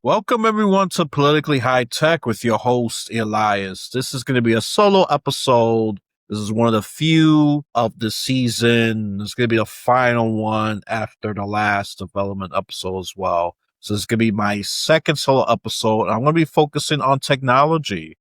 Welcome everyone to Politically High Tech with your host Elias. This is going to be a solo episode. This is one of the few of the season. It's going to be the final one after the last development episode as well. So it's going to be my second solo episode. I'm going to be focusing on technology.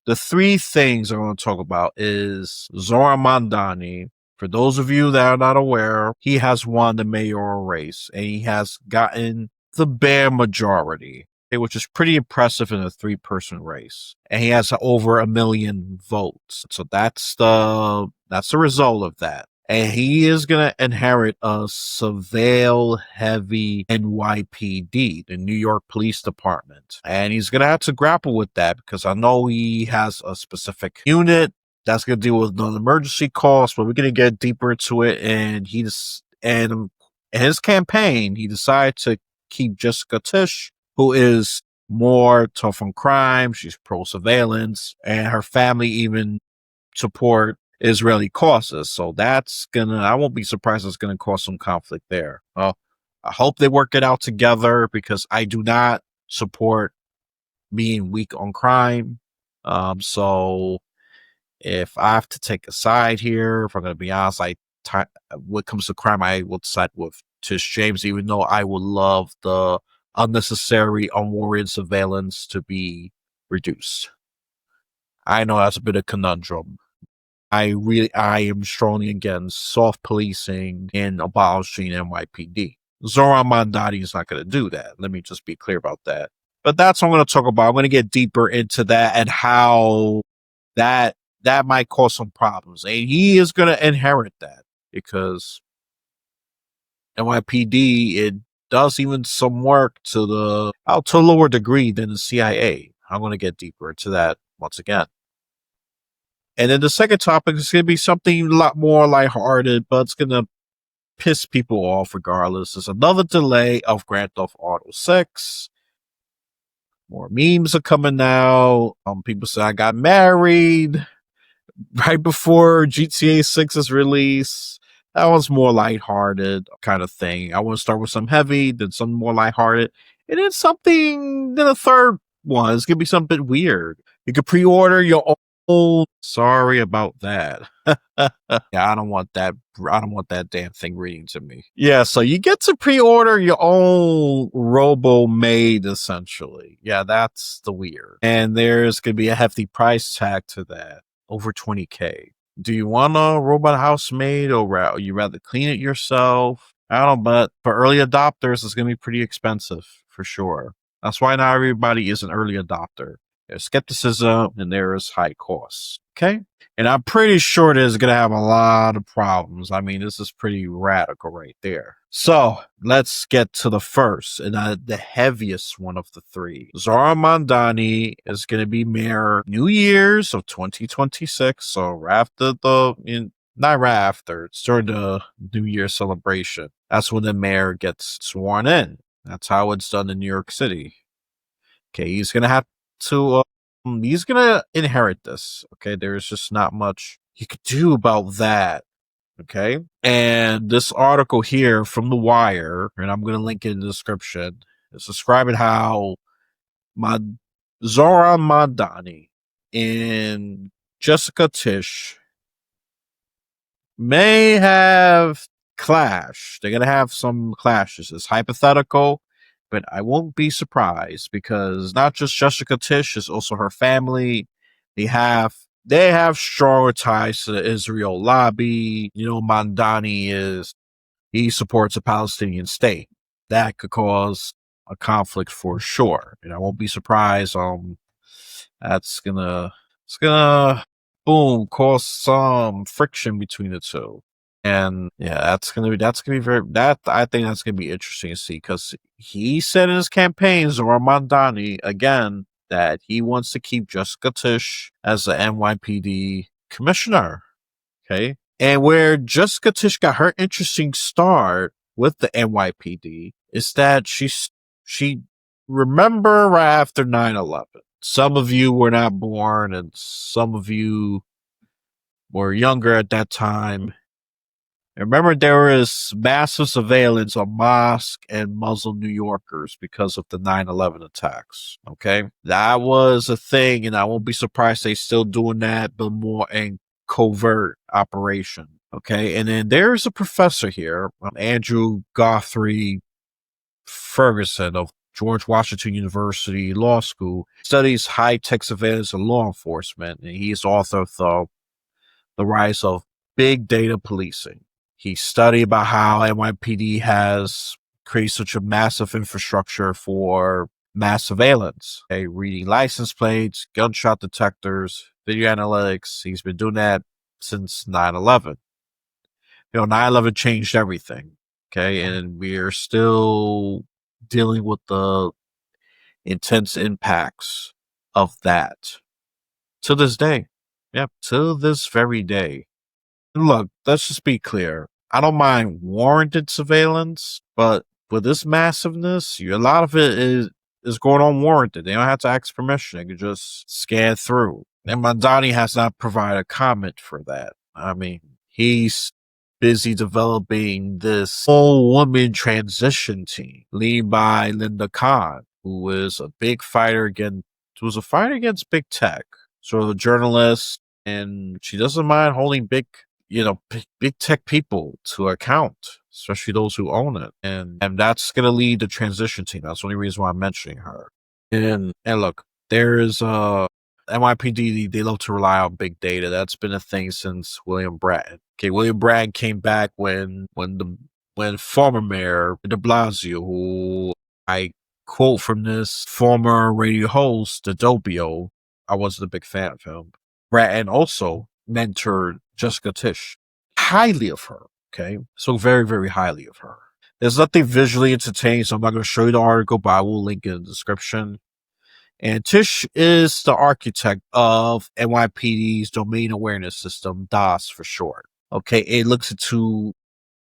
The three things I'm going to talk about is Zohran Mamdani. For those of you that are not aware, he has won the mayoral race and he has gotten the bare majority, which is pretty impressive in a three-person race. And he has over 1 million votes. So that's the result of that. And he is going to inherit a surveil-heavy NYPD, the New York Police Department. And he's going to have to grapple with that because I know he has a specific unit that's going to deal with non-emergency calls, but we're going to get deeper into it. And in his campaign, he decided to keep Jessica Tisch, who is more tough on crime. She's pro-surveillance, and her family even support Israeli causes. So I won't be surprised it's gonna cause some conflict there. Well, I hope they work it out together because I do not support being weak on crime. So if I have to take a side here, if I'm gonna be honest, when it comes to crime, I will side with Tish James, even though I would love the unnecessary, unwarranted surveillance to be reduced. I know that's a bit of a conundrum. I am strongly against soft policing and abolishing NYPD. Zohran Mamdani is not going to do that. Let me just be clear about that. But that's what I'm going to talk about. I'm going to get deeper into that and how that might cause some problems. And he is going to inherit that because NYPD, it does even some work to a lower degree than the CIA. I'm going to get deeper into that once again. And then the second topic is going to be something a lot more lighthearted, but it's going to piss people off regardless. There's another delay of Grand Theft Auto 6. More memes are coming out. People say I got married right before GTA 6 is released. That one's more lighthearted kind of thing. I want to start with some heavy, then some more lighthearted, and then a third one. It's going to be something weird. You can pre-order your own. Sorry about that. Yeah, I don't want that. I don't want that damn thing reading to me. Yeah, so you get to pre-order your own robo-maid, essentially. Yeah, that's the weird. And there's going to be a hefty price tag to that. Over $20K. Do you want a robot housemaid or you rather clean it yourself? I don't know, but for early adopters, it's going to be pretty expensive for sure. That's why not everybody is an early adopter. There's skepticism and there is high costs. Okay. And I'm pretty sure this is going to have a lot of problems. I mean, this is pretty radical right there. So let's get to the first and the heaviest one of the three. Zohran Mamdani is going to be mayor New Year's of 2026. So after not right after, it's during the New Year celebration. That's when the mayor gets sworn in. That's how it's done in New York City. Okay, he's going to have to he's gonna inherit this. Okay, there's just not much he could do about that. Okay, and this article here from The Wire, and I'm gonna link it in the description, is describing how Zohran Mamdani and Jessica Tisch may have clashed. They're gonna have some clashes. It's hypothetical, but I won't be surprised because not just Jessica Tisch, it's also her family. They have stronger ties to the Israel lobby. You know, he supports a Palestinian state. That could cause a conflict for sure. And I won't be surprised. It's gonna boom cause some friction between the two. And yeah, I think that's gonna be interesting to see because he said in his campaign, Zohran Mamdani, again, that he wants to keep Jessica Tisch as the NYPD commissioner. Okay. And where Jessica Tisch got her interesting start with the NYPD is that she remember right after 9/11. Some of you were not born and some of you were younger at that time. Remember, there is massive surveillance on mosque and Muslim New Yorkers because of the 9/11 attacks. Okay. That was a thing, and I won't be surprised they still doing that, but more in covert operation. Okay. And then there's a professor here, Andrew Guthrie Ferguson of George Washington University Law School, studies high-tech surveillance and law enforcement, and he's author of the rise of big data policing. He studied about how NYPD has created such a massive infrastructure for mass surveillance. Okay, reading license plates, gunshot detectors, video analytics. He's been doing that since 9/11. 9/11 changed everything. Okay, and we're still dealing with the intense impacts of that to this day. Yep, to this very day. Look, let's just be clear. I don't mind warranted surveillance, but with this massiveness, a lot of it is going on warranted. They don't have to ask permission. They can just scan through. And Mamdani has not provided a comment for that. I mean, he's busy developing this all-woman transition team led by Linda Khan, who is a big fighter against, big tech. So a journalist, and she doesn't mind holding big tech people to account, especially those who own it. And that's going to lead the transition team. That's the only reason why I'm mentioning her. And look, there's NYPD, they love to rely on big data. That's been a thing since William Bratton. Okay, William Bratton came back when former mayor de Blasio, who I quote from this former radio host, Adobio, I wasn't a big fan of him. Bratton also mentored Jessica Tisch. Highly of her, okay? So very, very highly of her. There's nothing visually entertaining, so I'm not going to show you the article, but I will link it in the description. And Tisch is the architect of NYPD's Domain Awareness System, DOS for short. Okay, it looks into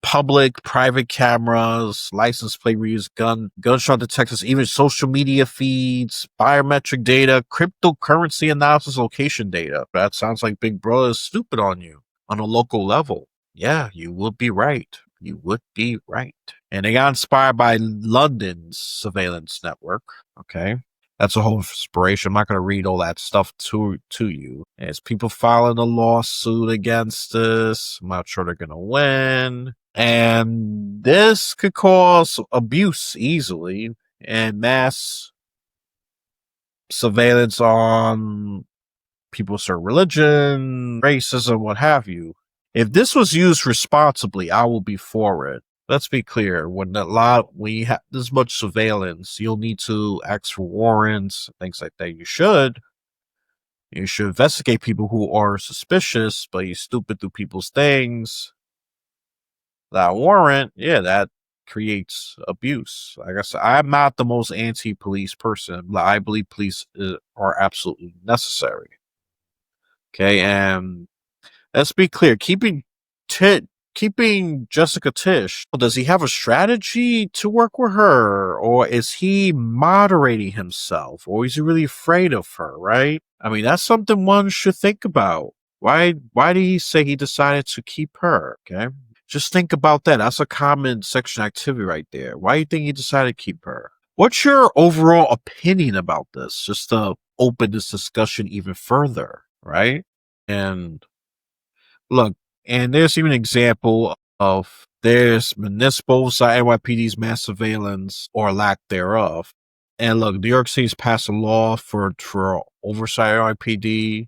public, private cameras, license plate readers, gunshot detectors, even social media feeds, biometric data, cryptocurrency analysis, location data. That sounds like Big Brother is stupid on you on a local level. Yeah, you would be right. You would be right. And they got inspired by London's surveillance network. Okay. That's a whole inspiration. I'm not going to read all that stuff to you. As people filing a lawsuit against this, I'm not sure they're going to win. And this could cause abuse easily and mass surveillance on people's religion, racism, what have you. If this was used responsibly, I will be for it. Let's be clear. When you have this much surveillance, you'll need to ask for warrants, things like that. You should investigate people who are suspicious, but you stupid through people's things. That warrant, yeah, that creates abuse. Like I said, I'm not the most anti-police person, but I believe police are absolutely necessary. Okay, and let's be clear. Keeping Jessica Tisch, does he have a strategy to work with her? Or is he moderating himself? Or is he really afraid of her, right? I mean, that's something one should think about. Why did he say he decided to keep her? Okay. Just think about that. That's a comment section activity right there. Why do you think he decided to keep her? What's your overall opinion about this? Just to open this discussion even further, right? And look, and there's even an example of there's municipal side NYPD's mass surveillance or lack thereof. And look, New York City's passed a law for oversight NYPD,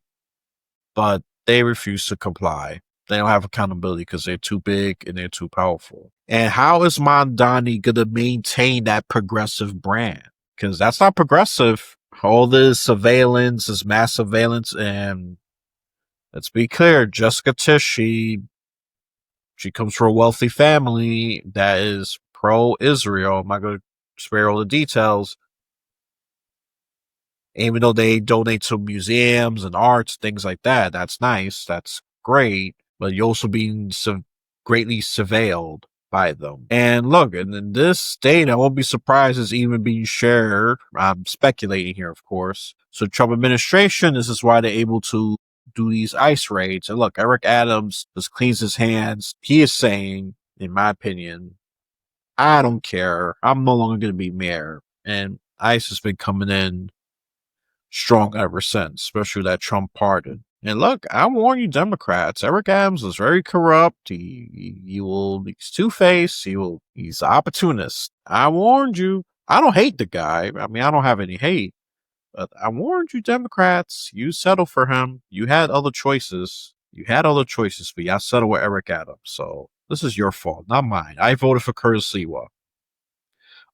but they refuse to comply. They don't have accountability because they're too big and they're too powerful. And how is Mamdani going to maintain that progressive brand? Because that's not progressive. All this surveillance is mass surveillance, and let's be clear, Jessica Tisch, she comes from a wealthy family that is pro-Israel. I'm not going to spare all the details. Even though they donate to museums and arts, things like that, that's nice. That's great. But you're also being greatly surveilled by them. And look, and in this data, I won't be surprised it's even being shared. I'm speculating here, of course. So Trump administration, this is why they're able to do these ICE raids. And look, Eric Adams just cleans his hands. He is saying, in my opinion, I don't care. I'm no longer going to be mayor. And ICE has been coming in strong ever since, especially that Trump pardon. And look, I warn you, Democrats. Eric Adams is very corrupt. He's two-faced. He's an opportunist. I warned you. I don't hate the guy. I mean, I don't have any hate. But I warned you, Democrats. You settled for him. You had other choices. But y'all settled with Eric Adams. So this is your fault, not mine. I voted for Curtis Lewa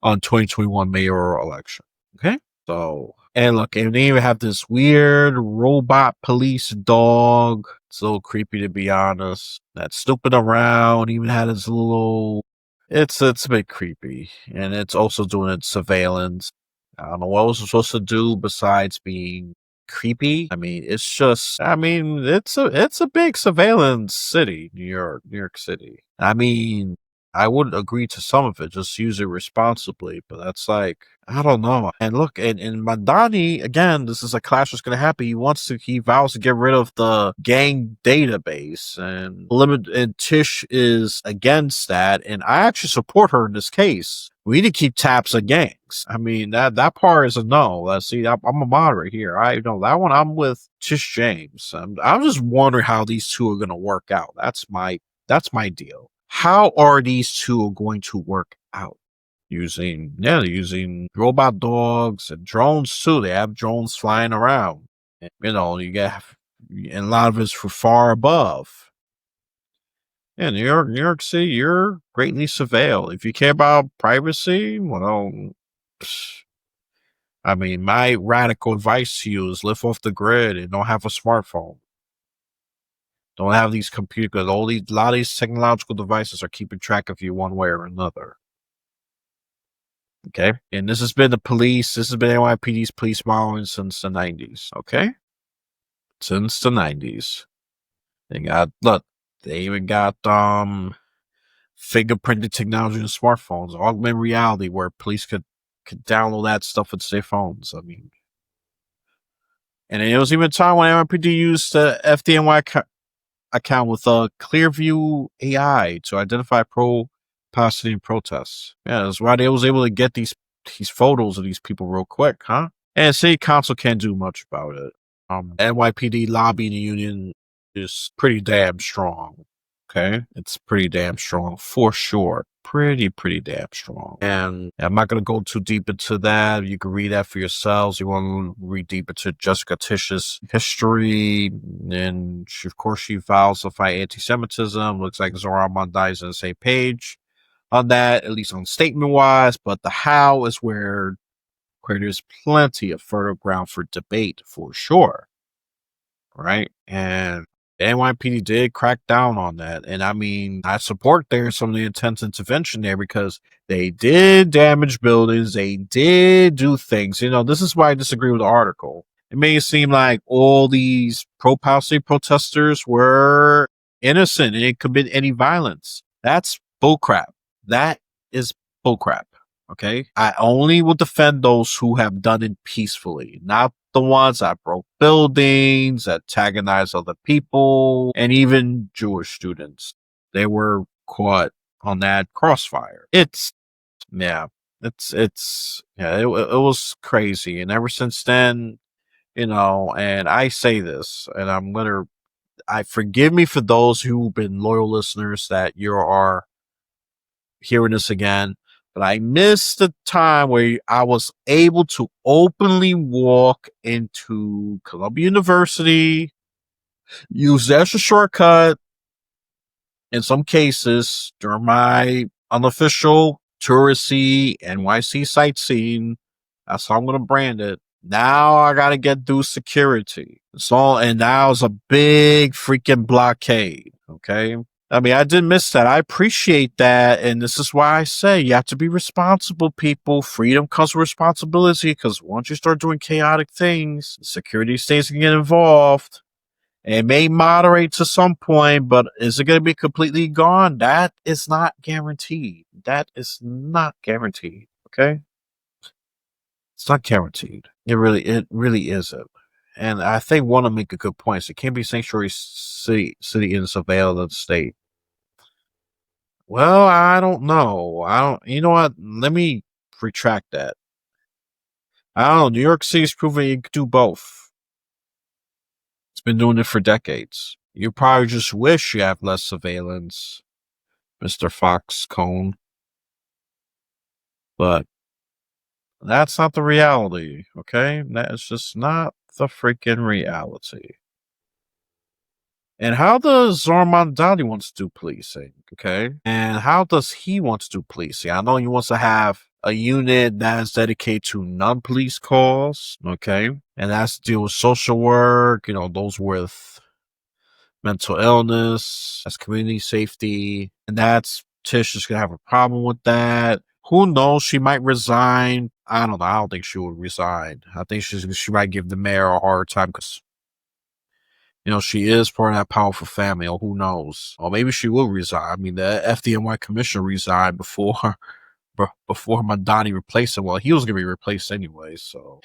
on 2021 mayoral election. Okay? So, and look, and they even have this weird robot police dog. It's a little creepy, to be honest. That's snooping around. Even had his little. It's a bit creepy, and it's also doing its surveillance. I don't know what it was supposed to do besides being creepy. I mean, it's a big surveillance city, New York City. I mean, I would agree to some of it, just use it responsibly, but that's like, I don't know. And look, in Mamdani, again, this is a clash that's going to happen. He vows to get rid of the gang database, and Tisch is against that. And I actually support her in this case. We need to keep tabs on gangs. I mean, that part is a no. I'm a moderate here. I know that one. I'm with Tisch James. I'm just wondering how these two are going to work out. That's my deal. How are these two going to work out? Using robot dogs and drones too. They have drones flying around. And, and a lot of it's for far above. Yeah, New York City, you're greatly surveilled. If you care about privacy, well, I mean, my radical advice to you is live off the grid and don't have a smartphone. Don't have these computers. A lot of these technological devices are keeping track of you one way or another. Okay? And this has been NYPD's police modeling since the 90s. Okay? Since the 90s. They even got fingerprinted technology in smartphones, augmented reality, where police could download that stuff into their phones. I mean, and it was even a time when NYPD used the FDNY account with a Clearview AI to identify pro-Palestinian protests. Yeah, that's why they was able to get these photos of these people real quick, huh? And city council can't do much about it. NYPD lobbying the union is pretty damn strong. Okay, it's pretty damn strong for sure. Pretty damn strong. And I'm not going to go too deep into that. You can read that for yourselves. You want to read deep into Jessica Tisch's history. And of course, she vows to fight anti-Semitism. Looks like Zohran Mamdani is on the same page on that, at least on statement-wise. But the how is where there's plenty of fertile ground for debate, for sure. Right? And NYPD did crack down on that. And I mean, I support some of the intense intervention there because they did damage buildings. They did do things. This is why I disagree with the article. It made it seem like all these pro-Palestinian protesters were innocent and didn't commit any violence. That's bullcrap. That is bullcrap. Okay? I only will defend those who have done it peacefully, not the ones that broke buildings, that antagonized other people, and even Jewish students. They were caught on that crossfire. It was crazy. And ever since then, and I say this, and I forgive me for those who've been loyal listeners that you are hearing this again. But I missed the time where I was able to openly walk into Columbia University, use the extra shortcut in some cases during my unofficial touristy NYC sightseeing. That's how I'm going to brand it. Now I got to get through security. And now it's a big freaking blockade. Okay. I mean, I did miss that. I appreciate that. And this is why I say you have to be responsible, people. Freedom comes with responsibility, because once you start doing chaotic things, security states can get involved. And it may moderate to some point, but is it going to be completely gone? That is not guaranteed. Okay? It's not guaranteed. It really isn't. And I think one of them make a good point. So it can't be sanctuary city in surveillance state. Well, I don't know. I don't. You know what? Let me retract that. I don't know. New York City's proven you can do both. It's been doing it for decades. You probably just wish you have less surveillance, Mr. Foxcone. But that's not the reality, okay? That's just not the freaking reality. And how does Zohran Mamdani wants to do policing, okay? And how does he want to do policing? I know he wants to have a unit that is dedicated to non-police calls, okay? And that's to deal with social work, those with mental illness, that's community safety, and that's Tish is gonna have a problem with that. Who knows? She might resign. I don't know. I don't think she would resign. I think she might give the mayor a hard time because she is part of that powerful family. Or who knows? Or maybe she will resign. I mean, the FDNY commissioner resigned before Mamdani replaced him. Well, he was gonna be replaced anyway. So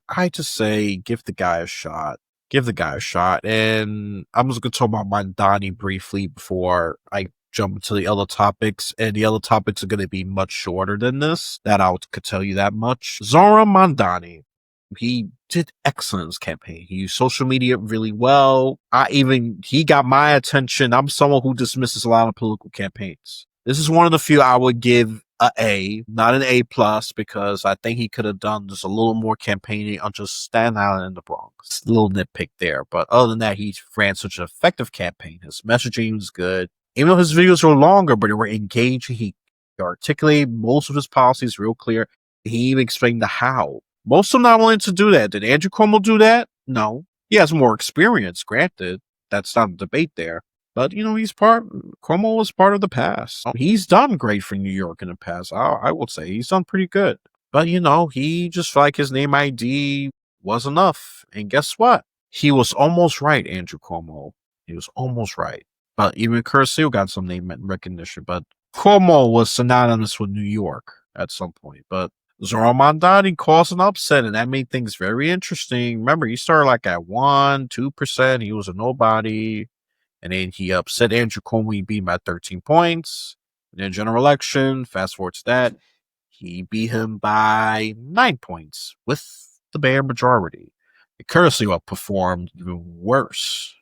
I just say give the guy a shot. Give the guy a shot. And I'm just going to talk about Mamdani briefly before I jump into the other topics. And the other topics are going to be much shorter than this. That I could tell you that much. Zohran Mamdani. He did excellent in his campaign. He used social media really well. He got my attention. I'm someone who dismisses a lot of political campaigns. This is one of the few I would give A, not an A plus, because I think he could have done just a little more campaigning on just Staten Island in the Bronx. A little nitpick there, but other than that, he ran such an effective campaign. His messaging was good, even though his videos were longer, but they were engaging. He articulated most of his policies real clear. He even explained the how. Most of them not willing to do that. Did Andrew Cuomo do that? No. He has more experience, granted. That's not a debate there. But, Cuomo was part of the past. He's done great for New York in the past. I would say he's done pretty good. But, he just felt like his name ID was enough. And guess what? He was almost right, Andrew Cuomo. He was almost right. But even Curacao got some name recognition. But Cuomo was synonymous with New York at some point. But Zohran Mamdani caused an upset, and that made things very interesting. Remember, he started like at 1-2%. He was a nobody. And then he upset Andrew Cuomo. He beat him by 13 points. In the general election, fast forward to that, he beat him by 9 points with the bare majority. It curiously outperformed even worse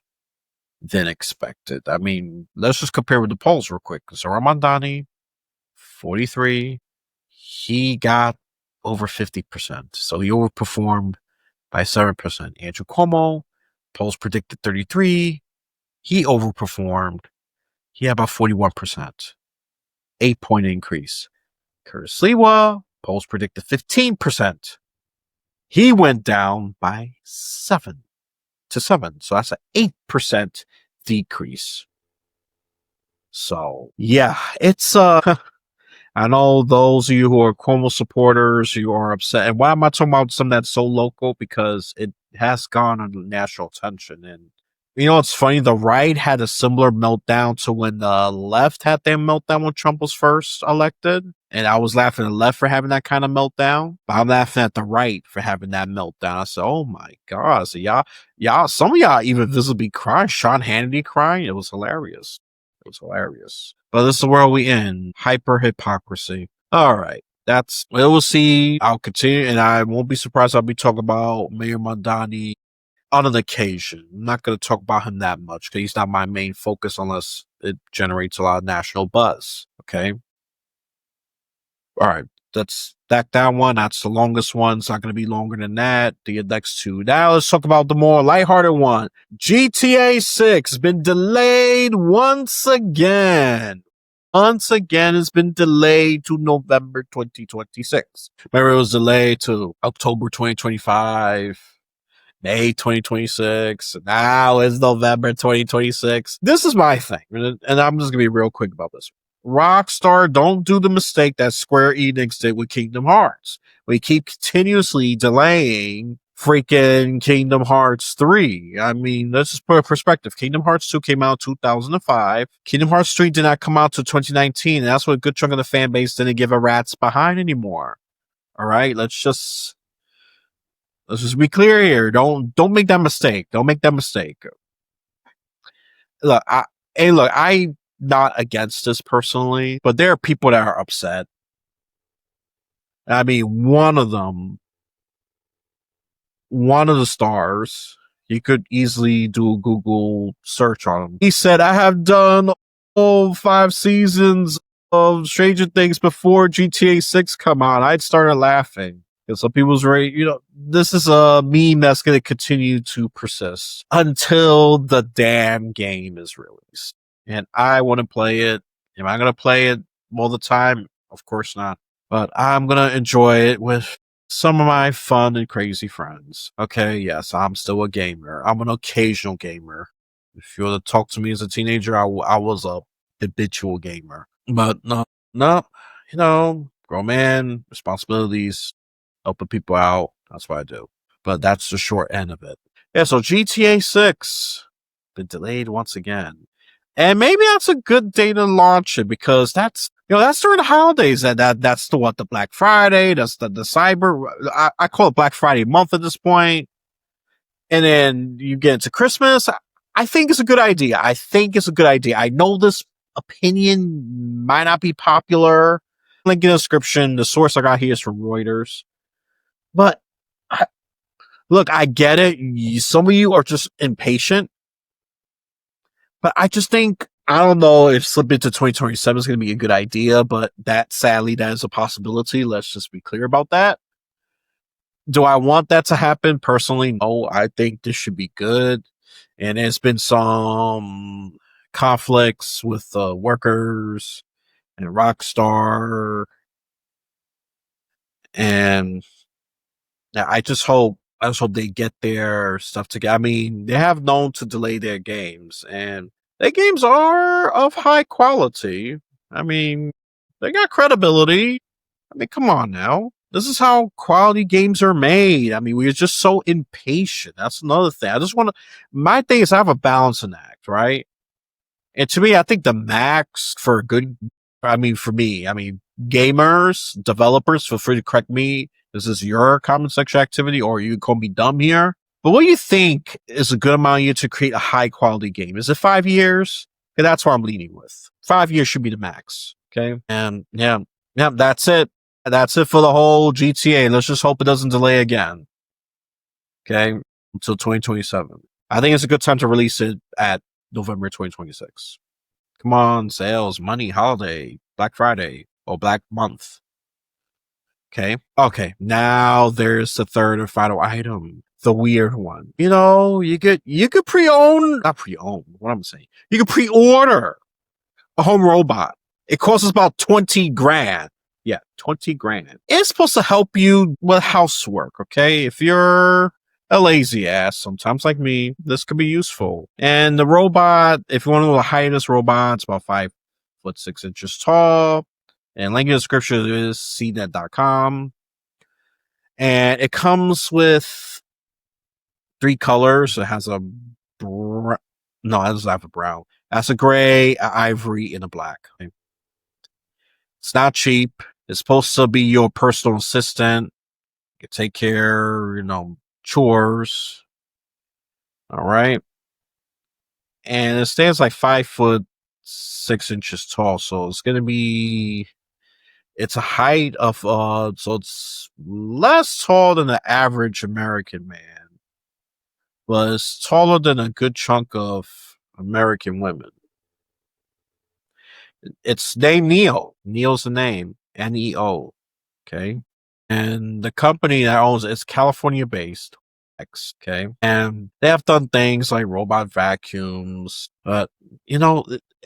than expected. I mean, let's just compare with the polls real quick. Zohran Mamdani, 43. He got over 50%. So he overperformed by 7%. Andrew Cuomo, polls predicted 33. He overperformed. He had about 41%. 8-point increase. Curtis Lewa, polls predicted 15%. He went down by 7 to 7. So that's an 8% decrease. So, yeah, it's I know those of you who are Cuomo supporters, you are upset. And why am I talking about something that's so local? Because it has gone under national attention. And it's funny? The right had a similar meltdown to when the left had their meltdown when Trump was first elected. And I was laughing at the left for having that kind of meltdown. But I'm laughing at the right for having that meltdown. I said, oh my God. So y'all, some of y'all even visibly crying. Sean Hannity crying. It was hilarious. It was hilarious. But this is the world we in. Hyper hypocrisy. All right. We'll see. I'll continue, and I won't be surprised. I'll be talking about Mayor Mamdani on an occasion. I'm not going to talk about him that much because he's not my main focus unless it generates a lot of national buzz. Okay. All right. That's that one. That's the longest one. It's not going to be longer than that. The next two. Now let's talk about the more lighthearted one. GTA 6 has been delayed once again. Once again, it's been delayed to November 2026. Remember, it was delayed to October 2025. May 2026. Now it's November 2026. This is my thing. And I'm just going to be real quick about this. Rockstar, don't do the mistake that Square Enix did with Kingdom Hearts. We keep continuously delaying freaking Kingdom Hearts 3. I mean, let's just put a perspective. Kingdom Hearts 2 came out in 2005. Kingdom Hearts 3 did not come out till 2019. And that's what a good chunk of the fan base didn't give a rat's behind anymore. All right, let's just Let's just be clear here. Don't make that mistake. Don't make that mistake. Look, I'm not against this personally, but there are people that are upset. I mean, one of the stars, you could easily do a Google search on him. He said, I have done all 5 seasons of Stranger Things before GTA 6 come out. I started laughing. Because some people's right, this is a meme that's going to continue to persist until the damn game is released. And I want to play it. Am I going to play it all the time? Of course not. But I'm going to enjoy it with some of my fun and crazy friends. Okay, yes, I'm still a gamer. I'm an occasional gamer. If you were to talk to me as a teenager, I was a habitual gamer. But no, grown man, responsibilities, helping people out. That's what I do. But that's the short end of it. Yeah, so GTA 6 been delayed once again. And maybe that's a good day to launch it because that's during the holidays. That's the Black Friday. That's the cyber. I call it Black Friday month at this point. And then you get into Christmas. I think it's a good idea. I know this opinion might not be popular. Link in the description. The source I got here is from Reuters. But look, I get it. Some of you are just impatient. But I just think, I don't know if slipping to 2027 is going to be a good idea, but sadly, that is a possibility. Let's just be clear about that. Do I want that to happen? Personally, no. I think this should be good. And there's been some conflicts with workers and Rockstar. And I just hope they get their stuff together. I mean, they have known to delay their games, and their games are of high quality. I mean, they got credibility. I mean, come on now. This is how quality games are made. I mean, we're just so impatient. That's another thing. My thing is I have a balancing act, right? And to me, I think the max for a good, for me, gamers, developers, feel free to correct me. This is your comment section activity, or you can call me dumb here. But what do you think is a good amount of year to create a high quality game? Is it 5 years? Okay, that's what I'm leaning with. 5 years should be the max. Okay. And yeah, that's it. That's it for the whole GTA. Let's just hope it doesn't delay again. Okay. Until 2027. I think it's a good time to release it at November 2026. Come on, sales, money, holiday, Black Friday, or Black Month. Okay. Now there's the third and final item, the weird one. You could pre-own, not pre-own. What I'm saying, you could pre-order a home robot. It costs about 20 grand. Yeah, 20 grand. It's supposed to help you with housework. Okay, if you're a lazy ass, sometimes like me, this could be useful. And the robot, if you want to know the height of this robot, it's about 5'6" tall. And link in the description is cnet.com. And it comes with 3 colors. It has no, it doesn't have a brown. It has a gray, an ivory, and a black. Okay? It's not cheap. It's supposed to be your personal assistant. You take care, chores. All right. And it stands like 5'6" tall. So it's going to be, it's a height of, so it's less tall than the average American man, but it's taller than a good chunk of American women. It's named Neo. Neo's the name. NEO. Okay. And the company that owns it's California based. Okay. And they have done things like robot vacuums. But,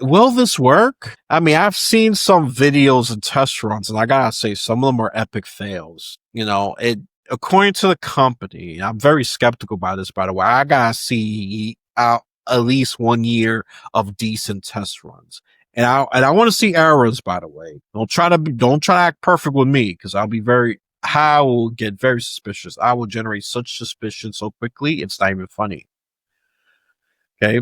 will this work? I've seen some videos and test runs, and I gotta say, some of them are epic fails. According to the company, I'm very skeptical about this, by the way. I gotta see at least 1 year of decent test runs. And I want to see errors, by the way. Don't try to act perfect with me, because I will get very suspicious. I will generate such suspicion so quickly, it's not even funny. Okay.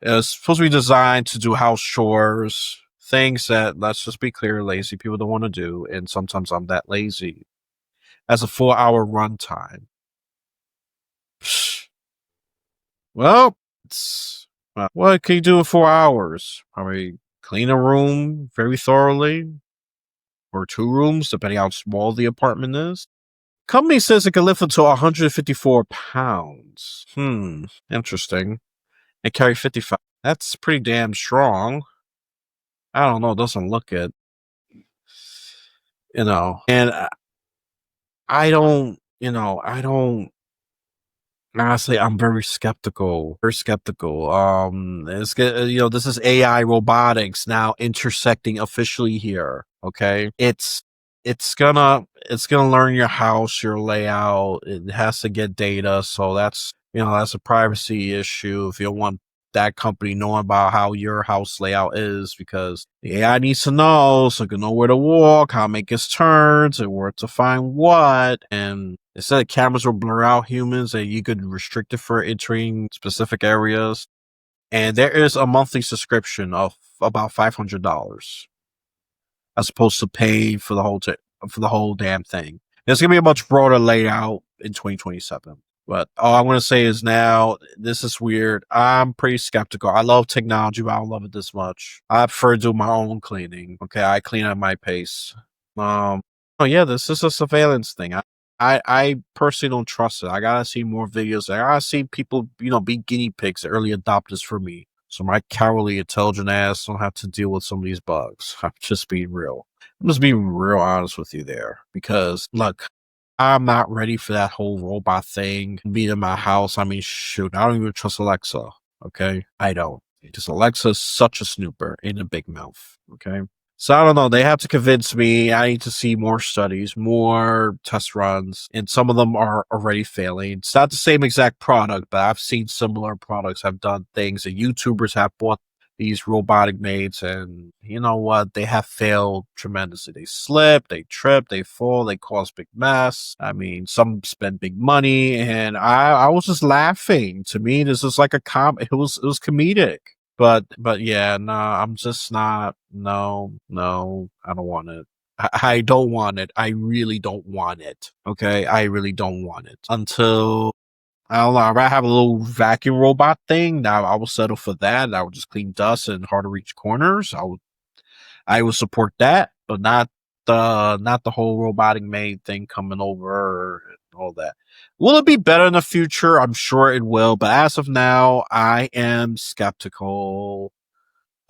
It's supposed to be designed to do house chores, things that, let's just be clear, lazy people don't want to do. And sometimes I'm that lazy. Has a 4-hour runtime. Well, what can you do in 4 hours? Probably clean a room very thoroughly, or 2 rooms, depending how small the apartment is. Company says it can lift until 154 pounds. Interesting. And carry 55. That's pretty damn strong. I don't know. It doesn't look it. And I don't, honestly, I'm very skeptical. Very skeptical. This is AI robotics now intersecting officially here. Okay, it's gonna learn your house, your layout. It has to get data, so that's a privacy issue. If you don't want that company knowing about how your house layout is, because the AI needs to know, so it can know where to walk, how to make its turns, and where to find what. And instead of cameras will blur out humans, and you could restrict it for entering specific areas. And there is a monthly subscription of about $500 as opposed to paying for the whole damn thing. There's gonna be a much broader layout in 2027. But all I want to say is now, this is weird. I'm pretty skeptical. I love technology, but I don't love it this much. I prefer to do my own cleaning. Okay, I clean at my pace. Oh yeah, this is a surveillance thing. I personally don't trust it. I gotta see more videos. I gotta see people, be guinea pigs, early adopters for me. So my cowardly, intelligent ass don't have to deal with some of these bugs. I'm just being real. I'm just being real honest with you there. Because look, I'm not ready for that whole robot thing being in my house. I mean, shoot, I don't even trust Alexa. Okay, I don't. Because Alexa's such a snooper in a big mouth. Okay. So I don't know. They have to convince me. I need to see more studies, more test runs, and some of them are already failing. It's not the same exact product, but I've seen similar products have done things, and YouTubers have bought these robotic maids, and you know what? They have failed tremendously. They slip, they trip, they fall, they cause big mess. I mean, some spend big money, and I was just laughing. To me, this is like it was comedic. But yeah, nah, I'm just not. No, I don't want it. I don't want it. I really don't want it. Okay, I really don't want it until I don't know. I might have a little vacuum robot thing. Now I will settle for that. I will just clean dust and hard to reach corners. I will support that, but not the whole robotic maid thing coming over and all that. Will it be better in the future? I'm sure it will, but as of now, I am skeptical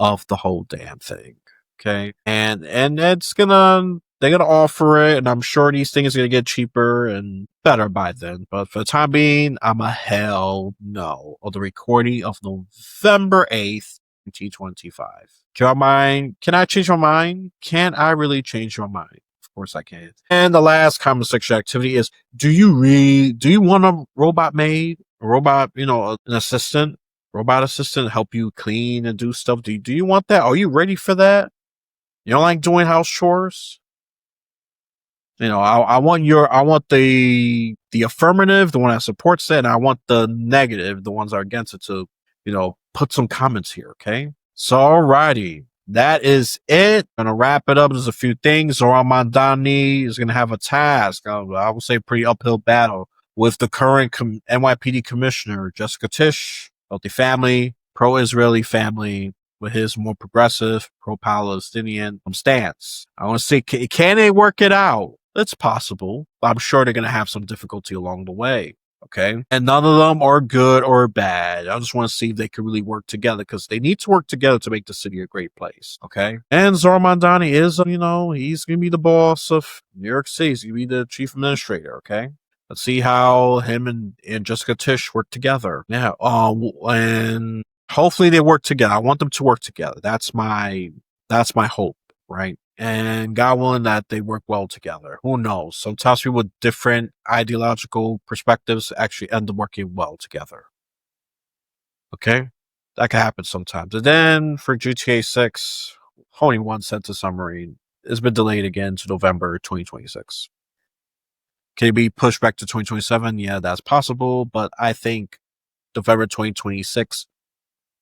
of the whole damn thing. Okay. And they're gonna offer it, and I'm sure these things are gonna get cheaper and better by then. But for the time being, I'm a hell no of the recording of November 8th, 2025. Can I change my mind? Can I really change my mind? Of course I can. And the last comment section activity is, do you want a robot maid? A robot, an assistant? Robot assistant help you clean and do stuff. Do you want that? Are you ready for that? You don't like doing house chores? I want the affirmative, the one that supports it, and I want the negative, the ones that are against it, to, put some comments here, okay? So alrighty. That is it. Gonna wrap it up. There's a few things. Zohran Mamdani is gonna have a task. I will say pretty uphill battle with the current NYPD commissioner, Jessica Tisch, healthy family, pro-Israeli family, with his more progressive, pro-Palestinian stance. I want to see, can they work it out? It's possible, but I'm sure they're going to have some difficulty along the way. Okay. And none of them are good or bad. I just want to see if they can really work together, because they need to work together to make the city a great place. Okay. And Zohran Mamdani is, he's going to be the boss of New York City. He's going to be the chief administrator. Okay. Let's see how him and Jessica Tisch work together. Yeah. And hopefully they work together. I want them to work together. That's my hope, right? And God willing that they work well together. Who knows? Sometimes people with different ideological perspectives actually end up working well together. Okay? That can happen sometimes. And then for GTA 6, only one sentence summary. It's been delayed again to November 2026. Can it be pushed back to 2027? Yeah, that's possible. But I think November 2026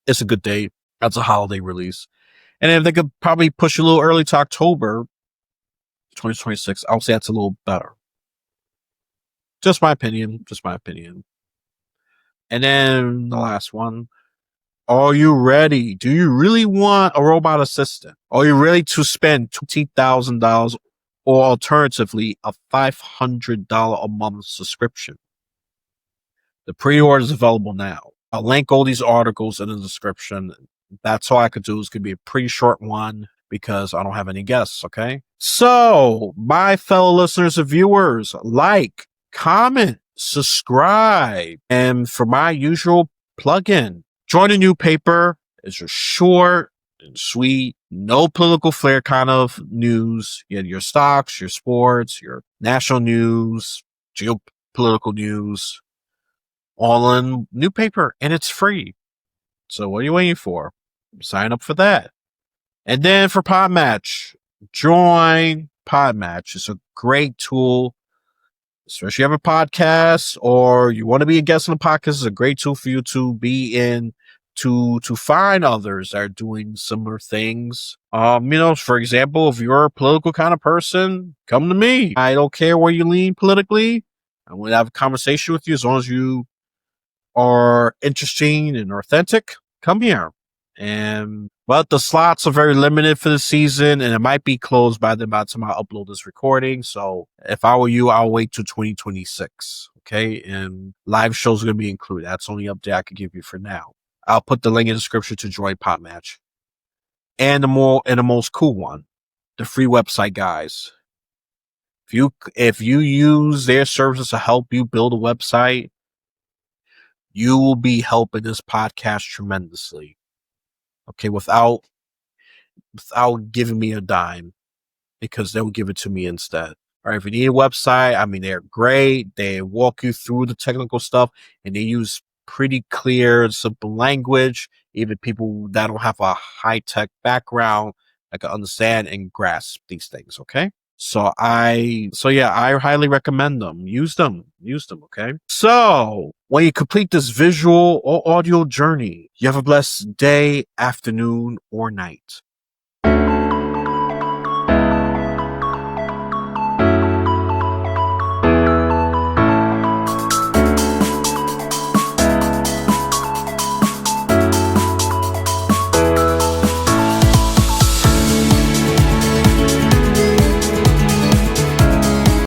is a good date. That's a holiday release. And if they could probably push a little early to October 2026, I'll say that's a little better. Just my opinion. And then the last one. Are you ready? Do you really want a robot assistant? Are you ready to spend $20,000 or alternatively a $500 a month subscription? The pre-order is available now. I'll link all these articles in the description. That's all I could do. It's going to be a pretty short one because I don't have any guests, okay? So, my fellow listeners and viewers, like, comment, subscribe, and for my usual plug-in, join a new paper. It's just short and sweet, no political flair kind of news. You have your stocks, your sports, your national news, geopolitical news, all in new paper, and it's free. So what are you waiting for? Sign up for that. And then for Podmatch, join Podmatch. It's a great tool, especially if you have a podcast or you want to be a guest on a podcast. It's a great tool for you to be in, to find others that are doing similar things. For example, if you're a political kind of person, come to me. I don't care where you lean politically. I want to have a conversation with you as long as you are interesting and authentic. Come here. But the slots are very limited for the season, and it might be closed by the time I upload this recording. So if I were you, I'll wait till 2026. Okay, and live shows are going to be included. That's the only update I can give you for now. I'll put the link in the description to join Podmatch. And the most cool one, the free website guys. If you use their services to help you build a website, you will be helping this podcast tremendously. Okay, without giving me a dime, because they'll give it to me instead. All right, if you need a website, they're great. They walk you through the technical stuff, and they use pretty clear, simple language. Even people that don't have a high-tech background that can understand and grasp these things, okay? So I highly recommend them. Use them, okay? So when you complete this visual or audio journey, you have a blessed day, afternoon, or night.